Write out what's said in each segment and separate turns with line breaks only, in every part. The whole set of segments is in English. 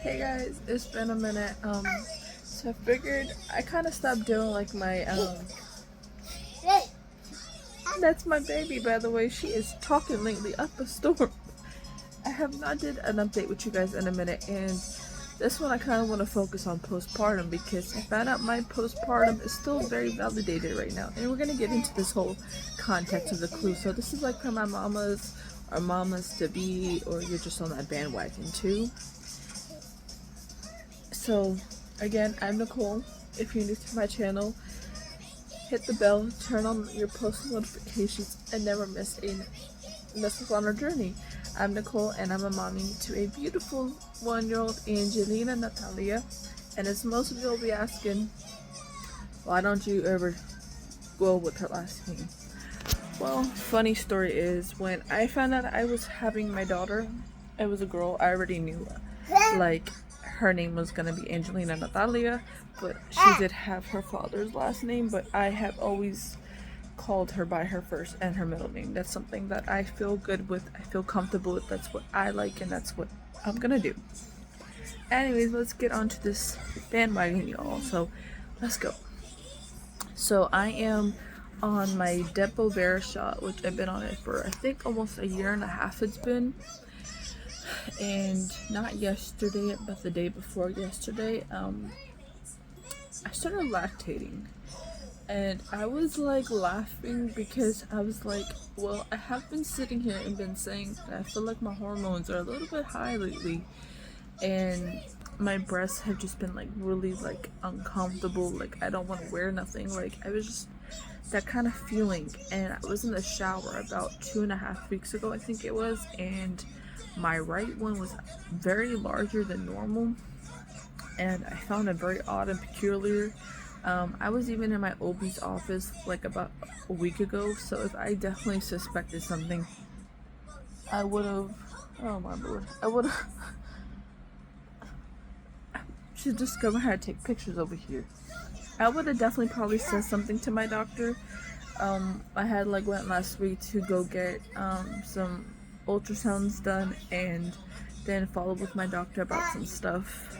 Hey guys, it's been a minute. So I figured I kind of stopped doing like my That's my baby, by the way. She is talking lately up a storm. I have not did an update with you guys in a minute, and this one I kind of want to focus on postpartum because I found out my postpartum is still very validated right now, and we're gonna get into this whole context of the clue. So this is like for my mamas or mamas to be, or you're just on that bandwagon too. So again, I'm Nicole. If you're new to my channel, hit the bell, turn on your post notifications, and never miss us on our journey. I'm Nicole, and I'm a mommy to a beautiful 1-year-old Angelina Natalia. And as most of you will be asking, why don't you ever go with her last name? Well, funny story is when I found out I was having my daughter, it was a girl. I already knew like her name was gonna be Angelina Natalia, but she did have her father's last name, but I have always called her by her first and her middle name. That's something that I feel good with, I feel comfortable with, that's what I like, and that's what I'm gonna do. Anyways, let's get on to this bandwagon, y'all. So let's go. So I am on my Depo-Vera shot, which I've been on it for I think almost a year and a half it's been. And not yesterday, but the day before yesterday, I started lactating. And I was like laughing because I was like, well, I have been sitting here and been saying that I feel like my hormones are a little bit high lately. And my breasts have just been like really like uncomfortable. Like I don't want to wear nothing. Like I was just that kind of feeling. And I was in the shower about 2.5 weeks ago, I think it was. And my right one was very larger than normal. And I found it very odd and peculiar. I was even in my OB's office like about a week ago, so if I definitely suspected something, I would have, oh my lord, I would have, should discover how to take pictures over here. I would have definitely probably said something to my doctor. I had like went last week to go get some ultrasounds done and then followed with my doctor about some stuff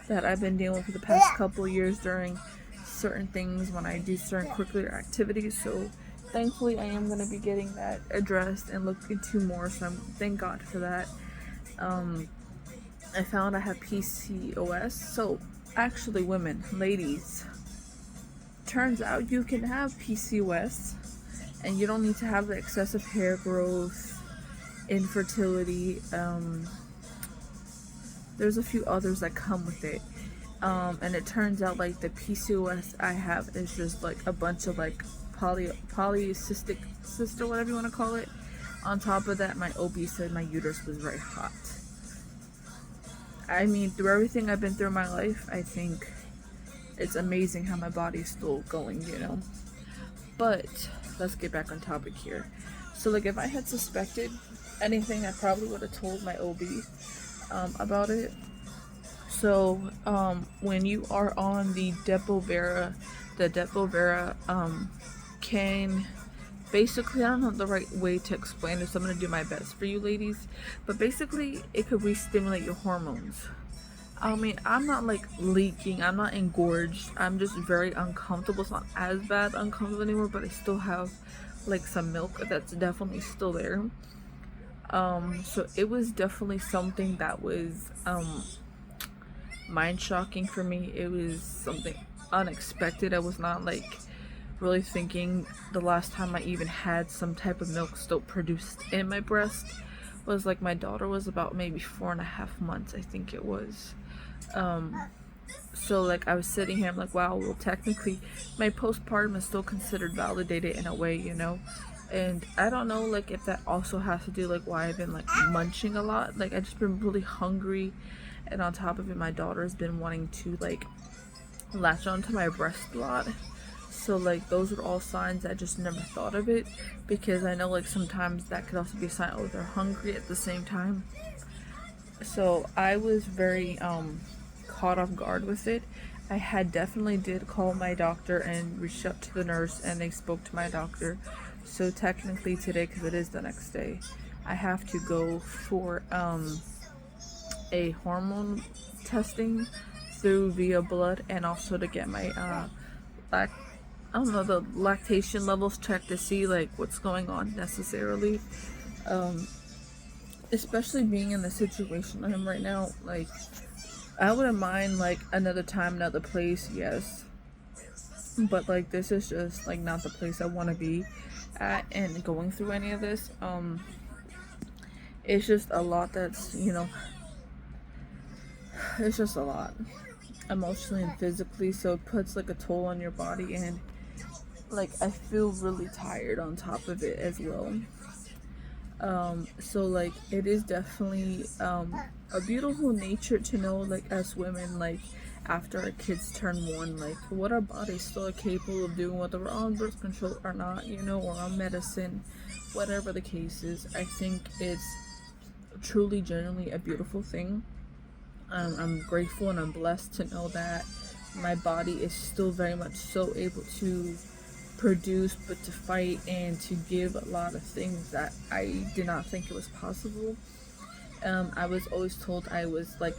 that I've been dealing with for the past couple years during certain things when I do certain curricular activities. So thankfully I am going to be getting that addressed and looked into more, so thank God for that. I found I have PCOS. So actually, women, ladies, turns out you can have PCOS and you don't need to have the excessive hair growth, infertility. There's a few others that come with it. And it turns out like the PCOS I have is just like a bunch of like polycystic cyst or whatever you want to call it. On top of that, my OB said my uterus was very hot. I mean, through everything I've been through in my life, I think it's amazing how my body's still going, you know. But let's get back on topic here. So like if I had suspected anything, I probably would have told my OB about it. So when you are on the Depo-Vera can basically, I don't know the right way to explain it, so I'm going to do my best for you ladies, but basically it could re-stimulate your hormones. I mean, I'm not like leaking, I'm not engorged, I'm just very uncomfortable. It's not as bad uncomfortable anymore, but I still have like some milk that's definitely still there. So it was definitely something that was mind shocking for me. It was something unexpected. I was not like really thinking. The last time I even had some type of milk still produced in my breast was like my daughter was about maybe 4.5 months, I think it was. So like I was sitting here, I'm like, wow, well technically my postpartum is still considered validated in a way, you know. And I don't know like if that also has to do like why I've been like munching a lot. Like I just been really hungry, and on top of it my daughter's been wanting to like latch onto my breast a lot. So like those are all signs. I just never thought of it because I know like sometimes that could also be a sign, oh, they're hungry at the same time. So I was very caught off guard with it. I had definitely did call my doctor and reached out to the nurse, and they spoke to my doctor. So technically today, because it is the next day, I have to go for a hormone testing through via blood, and also to get my lac I don't know, the lactation levels checked to see like what's going on necessarily. Um, Especially being in the situation I am right now, like I wouldn't mind like another time, another place, yes. But like this is just like not the place I want to be at, and going through any of this. It's just a lot that's, it's just a lot emotionally and physically, so it puts like a toll on your body, and like I feel really tired on top of it as well. So like it is definitely a beautiful nature to know, like as women, like after our kids turn 1, like what our bodies still are capable of doing, whether we're on birth control or not, or on medicine, whatever the case is. I think it's truly genuinely a beautiful thing. I'm grateful and I'm blessed to know that my body is still very much so able to produce, but to fight and to give a lot of things that I did not think it was possible. I was always told I was like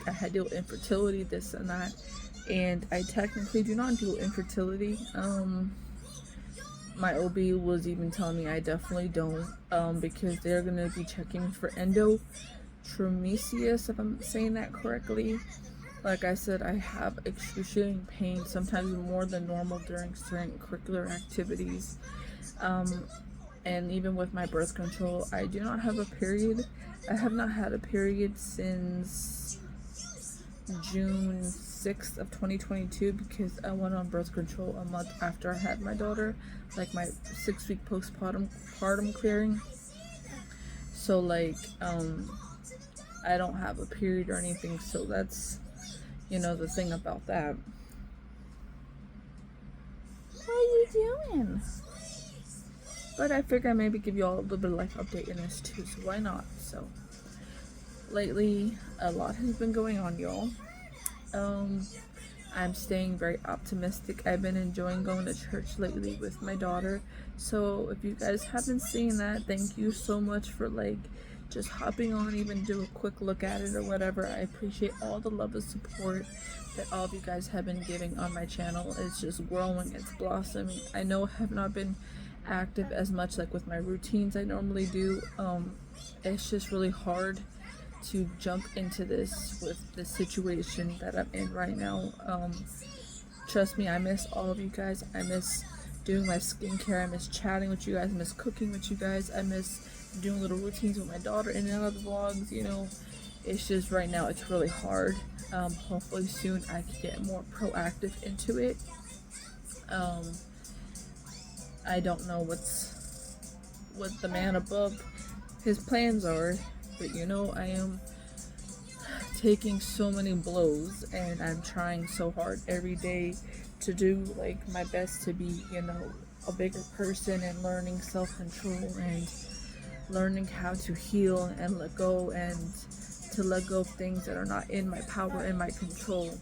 I had deal with infertility, this and that, and I technically do not deal with infertility. My OB was even telling me I definitely don't, because they're gonna be checking for endometriosis, if I'm saying that correctly. Like I said, I have excruciating pain, sometimes more than normal during certain curricular activities. And even with my birth control, I do not have a period. I have not had a period since June 6th of 2022, because I went on birth control a month after I had my daughter, like my 6-week postpartum clearing. So like, I don't have a period or anything, so that's, the thing about that. What are you doing? But I figure I maybe give you all a little bit of life update in this too, so why not? So lately a lot has been going on, y'all. I'm staying very optimistic. I've been enjoying going to church lately with my daughter, so if you guys haven't seen that, thank you so much for like just hopping on, even do a quick look at it or whatever. I appreciate all the love and support that all of you guys have been giving on my channel. It's just growing, it's blossoming. I know I have not been active as much like with my routines I normally do. It's just really hard to jump into this with the situation that I'm in right now. Trust me, I miss all of you guys. I miss doing my skincare. I miss chatting with you guys. I miss cooking with you guys. I miss doing little routines with my daughter in and out of the vlogs. It's just right now it's really hard. Hopefully soon I can get more proactive into it. I don't know what the man above his plans are, but I am taking so many blows, and I'm trying so hard every day to do like my best to be a bigger person, and learning self-control and learning how to heal and let go, and to let go of things that are not in my power and my control.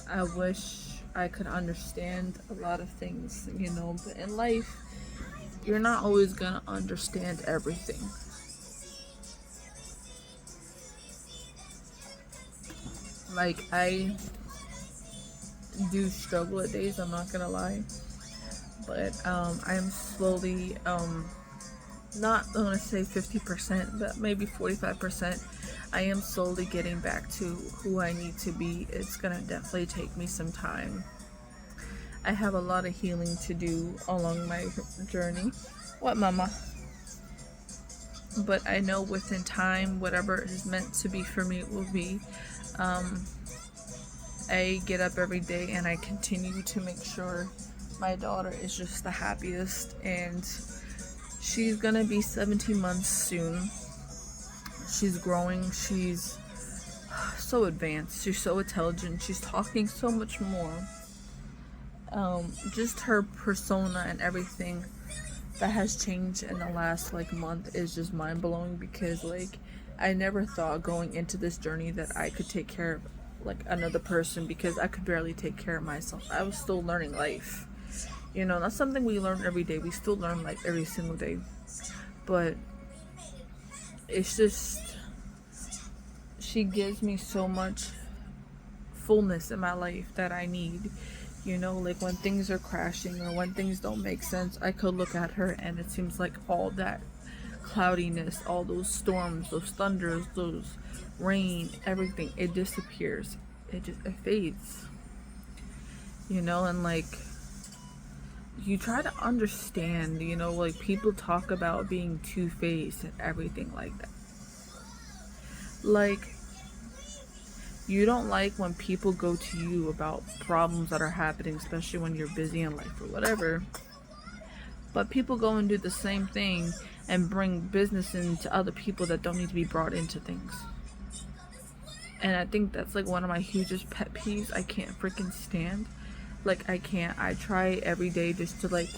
I wish I could understand a lot of things, but in life you're not always gonna understand everything. Like, I do struggle at days, I'm not gonna lie, but I'm slowly, not gonna say 50%, but maybe 45%. I am slowly getting back to who I need to be. It's gonna definitely take me some time. I have a lot of healing to do along my journey. What, mama? But I know within time, whatever is meant to be for me, it will be. I get up every day and I continue to make sure my daughter is just the happiest, and she's gonna be 17 months soon. She's growing, she's so advanced, she's so intelligent, she's talking so much more. Just her persona and everything that has changed in the last month is just mind-blowing, because I never thought going into this journey that I could take care of another person, because I could barely take care of myself. I was still learning life. That's something we learn every day. We still learn life every single day. But it's just she gives me so much fullness in my life that I need. You know, like when things are crashing or when things don't make sense, I could look at her and it seems like all that cloudiness, all those storms, those thunders, those rain, everything, it disappears. It fades. You know, and like you try to understand, you know, like people talk about being two-faced and everything like that. Like, you don't like when people go to you about problems that are happening, especially when you're busy in life or whatever. But people go and do the same thing and bring business into other people that don't need to be brought into things. And I think that's like one of my hugest pet peeves. I can't freaking stand. Like, I can't. I try every day just to like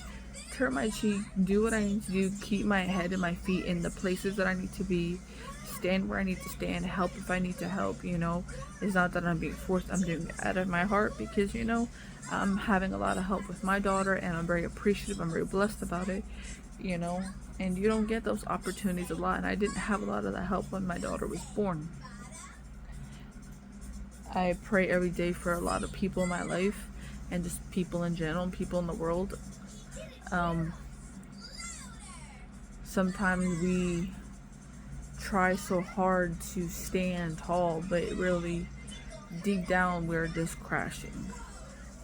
turn my cheek, do what I need to do, keep my head and my feet in the places that I need to be, stand where I need to stand, help if I need to help, you know. It's not that I'm being forced, I'm doing it out of my heart because, you know, I'm having a lot of help with my daughter and I'm very appreciative, I'm very blessed about it, you know. And you don't get those opportunities a lot, and I didn't have a lot of that help when my daughter was born. I pray every day for a lot of people in my life and just people in general and people in the world. Sometimes we try so hard to stand tall, but really deep down we're just crashing.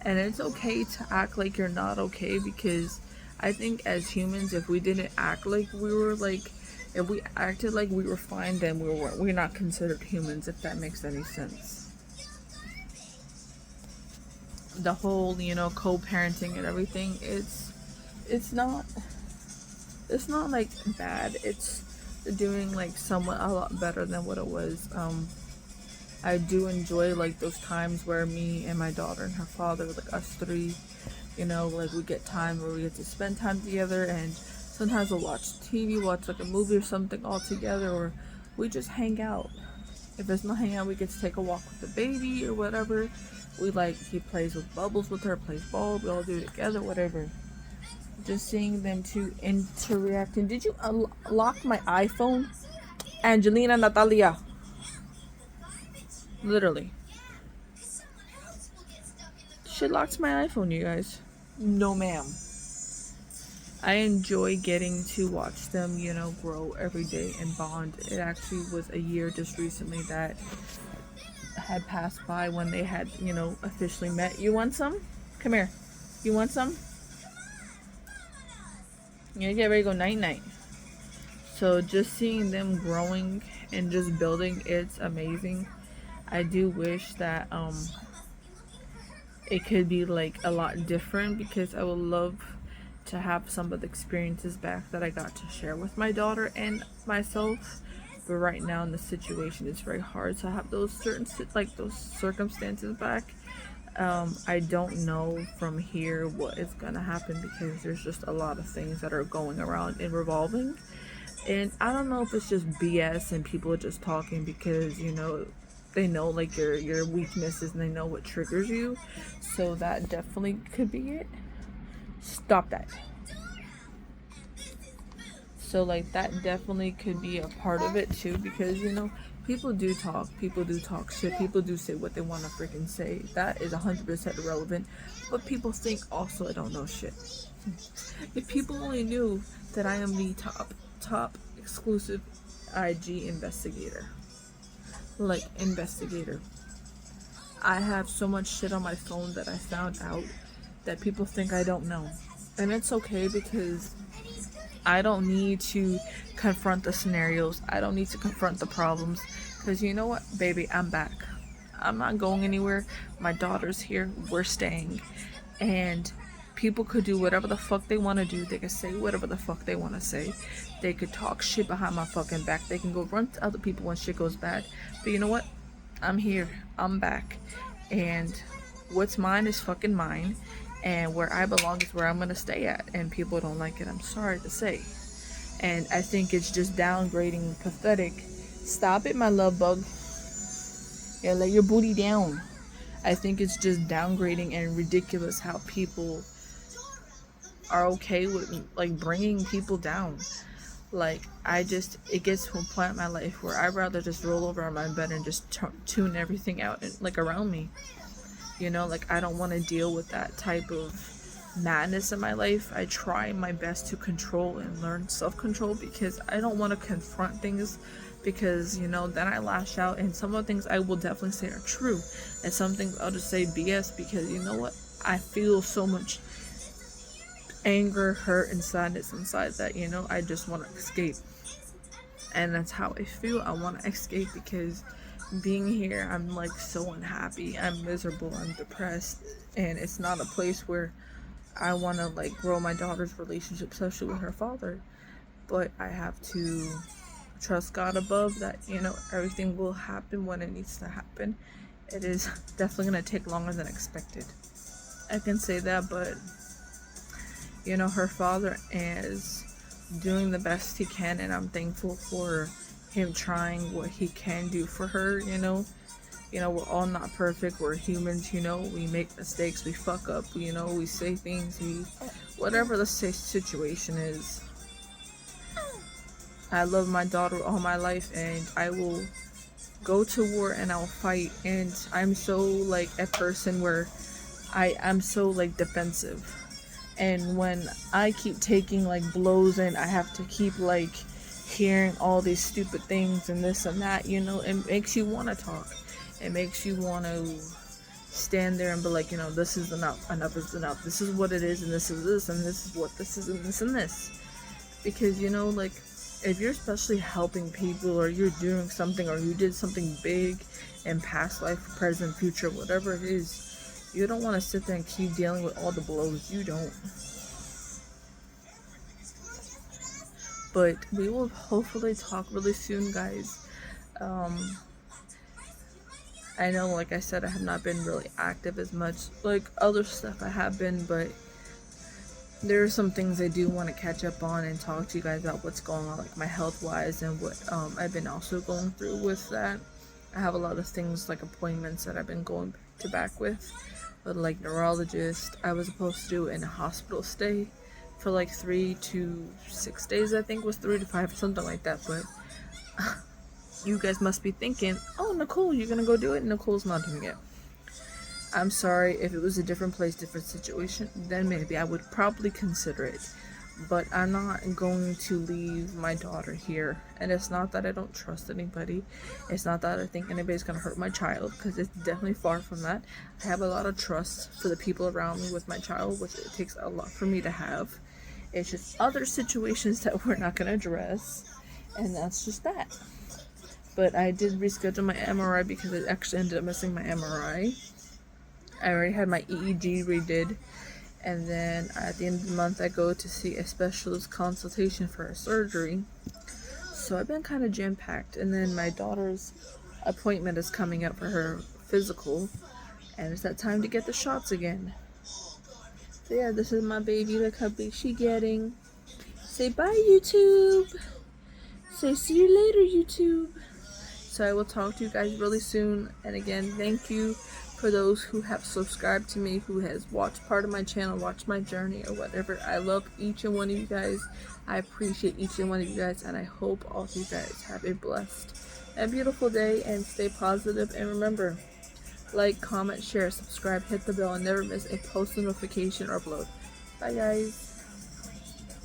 And it's okay to act like you're not okay, because I think as humans, if we didn't act like we were like, if we acted like we were fine, then we're not considered humans, if that makes any sense. The whole, you know, co-parenting and everything, it's not like bad. It's doing like somewhat a lot better than what it was. I do enjoy like those times where me and my daughter and her father, like us three, you know, like we get time where we get to spend time together, and sometimes we'll watch TV, watch like a movie or something all together, or we just hang out. If there's no hangout, we get to take a walk with the baby or whatever. We like, he plays with bubbles with her, plays ball, we all do it together, whatever. Just seeing them two interacting. Did you unlock my iPhone? Angelina Natalia. Literally. She locked my iPhone, you guys. No, ma'am. I enjoy getting to watch them, you know, grow every day and bond. It actually was a year just recently that had passed by when they had, you know, officially met. You want some? Come here. You want some? Yeah, get ready to go night-night. So just seeing them growing and just building, it's amazing. I do wish that it could be like a lot different, because I would love to have some of the experiences back that I got to share with my daughter and myself. But right now in the situation, it's very hard to have those certain those circumstances back. I don't know from here what is gonna happen, because there's just a lot of things that are going around and revolving, and I don't know if it's just BS and people are just talking because, you know, they know like your weaknesses and they know what triggers you. So that definitely could be it. Stop that. So like that definitely could be a part of it too, because, you know, people do talk shit, people do say what they want to freaking say. That is 100% irrelevant. But people think also I don't know shit. If people only knew that I am the top exclusive IG investigator. Like, investigator. I have so much shit on my phone that I found out that people think I don't know. And it's okay, because I don't need to confront the scenarios. I don't need to confront the problems. Because you know what, baby, I'm back. I'm not going anywhere. My daughter's here. We're staying. And people could do whatever the fuck they want to do. They could say whatever the fuck they want to say. They could talk shit behind my fucking back. They can go run to other people when shit goes bad. But you know what? I'm here. I'm back. And what's mine is fucking mine. And where I belong is where I'm going to stay at. And people don't like it, I'm sorry to say. And I think it's just downgrading, pathetic. Stop it, my love bug. Yeah, lay your booty down. I think it's just downgrading and ridiculous how people are okay with like bringing people down. Like, it gets to a point in my life where I'd rather just roll over on my bed and just tune everything out, and, like, around me. Like, I don't want to deal with that type of madness in my life. I try my best to control and learn self-control because I don't want to confront things, because then I lash out, and some of the things I will definitely say are true, and some things I'll just say BS, because you know what, I feel so much anger, hurt, and sadness inside that I just want to escape. And that's how I feel. I want to escape because being here, I'm like so unhappy, I'm miserable, I'm depressed, and it's not a place where I want to like grow my daughter's relationship, especially with her father. But I have to trust God above that, everything will happen when it needs to happen. It is definitely going to take longer than expected. I can say that, but her father is doing the best he can, and I'm thankful for him trying what he can do for her. We're all not perfect, we're humans, we make mistakes, we fuck up, we say things, whatever the situation is. I love my daughter all my life, and I will go to war and I'll fight, and I'm so like a person where I'm so like defensive, and when I keep taking like blows and I have to keep like hearing all these stupid things and this and that, it makes you want to talk. It makes you want to stand there and be like, this is enough is enough, this is what it is, and this is this, and this is what this is, and this and this. Because like, if you're especially helping people, or you're doing something, or you did something big in past life, present, future, whatever it is, you don't want to sit there and keep dealing with all the blows. You don't. But we will hopefully talk really soon, guys. I know, like I said, I have not been really active as much. Like other stuff I have been, but there are some things I do want to catch up on and talk to you guys about what's going on, like my health wise, and what I've been also going through with that. I have a lot of things, like appointments that I've been going to back with like neurologist. I was supposed to do in a hospital stay for like 3 to 6 days, I think was 3 to 5, something like that. But you guys must be thinking, oh, Nicole, you're gonna go do it. Nicole's not doing it. I'm sorry. If it was a different place, different situation, then maybe I would probably consider it. But I'm not going to leave my daughter here. And it's not that I don't trust anybody. It's not that I think anybody's going to hurt my child, because it's definitely far from that. I have a lot of trust for the people around me with my child, which it takes a lot for me to have. It's just other situations that we're not going to address. And that's just that. But I did reschedule my MRI because I actually ended up missing my MRI. I already had my EEG redid. And then at the end of the month, I go to see a specialist consultation for a surgery. So I've been kind of jam-packed. And then my daughter's appointment is coming up for her physical. And it's that time to get the shots again. So yeah, this is my baby. Look how big she's getting. Say bye, YouTube. Say see you later, YouTube. So I will talk to you guys really soon. And again, thank you for those who have subscribed to me, who has watched part of my channel, watched my journey or whatever. I love each and one of you guys. I appreciate each and one of you guys, and I hope all of you guys have a blessed and beautiful day, and stay positive. And remember, like, comment, share, subscribe, hit the bell, and never miss a post notification or upload. Bye guys.